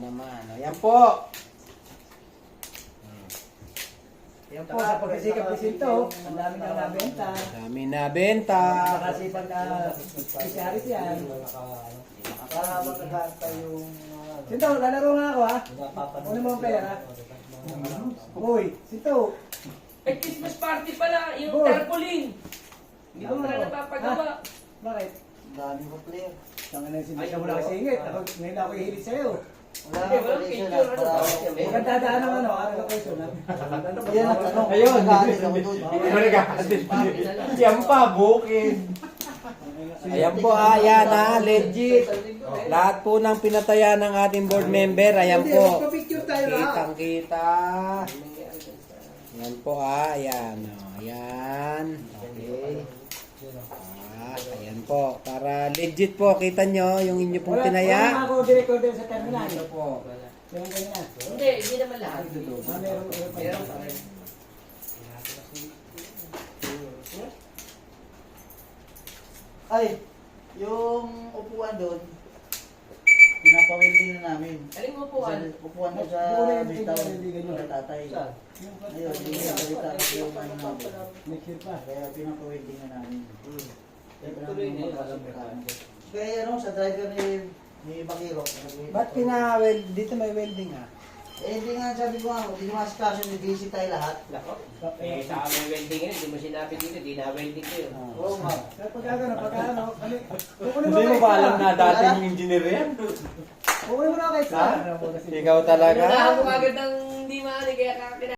naman. Ayan po. Yan po, sa pagkasikap ni Sinto, ang dami nang nabenta. Dami na benta. Nakasipag na isyaris yan. Para magkakanta yung... Sinto, lalaro nga ako ha. Kunin mo ang pera. Uy, Sinto. Ay, Christmas party pala, yung Boy. tarpaulin. Hindi ko pala napapagawa. Bakit? Dami ko player. Tangin na Sinto, siya mo lang kasingit. Ako, ngayon ako ihilit sa'yo. Wala Hindi, na walang pala picture, siya ano ba? na. Magandadaan ng ano, allocation ha. Yan ang tanong. Ayun. Nag-aalis ako doon. Hindi mo nag-aalis. Yan pa, bukid. Ayan po, ayan ha, legit. Lahat po ng pinataya ng ating board member, ayan po. Magpa-picture tayo lahat. Kitang-kita. Ayan po ayan. Ayan. Okay. Ayan po. Para legit po, kita nyo yung inyo pong Wala pinaya. ako director din sa terminal. Ito po. Yung ganyan. Hindi, hindi naman lahat. Meron pa. Meron pa rin. Ay, yung upuan doon, pinapawilding na namin. Aling mo po, ano? Upuan doon sa bitaw ng tatay. Ayun, hindi na salita ko yung ano namin. Next year pa. Kaya pinapawilding na namin. Tuloy na yun. Kaya ano, sa driver ni Bakiro. Ba't dito may welding ha? Eh, hindi nga sabi ko nga, hindi mas kaso ni DC tayo lahat. Nako. Eh, sa amin welding yun, hindi mo sinabi dito, di na welding ko yun. Oo nga. Pero pagkano, kukunin Hindi mo kay ba alam Star. na dating engineer yan? Kukunin mo na kay Star. Ikaw talaga? Ano na ako agad ng hindi maali, kaya kakakina.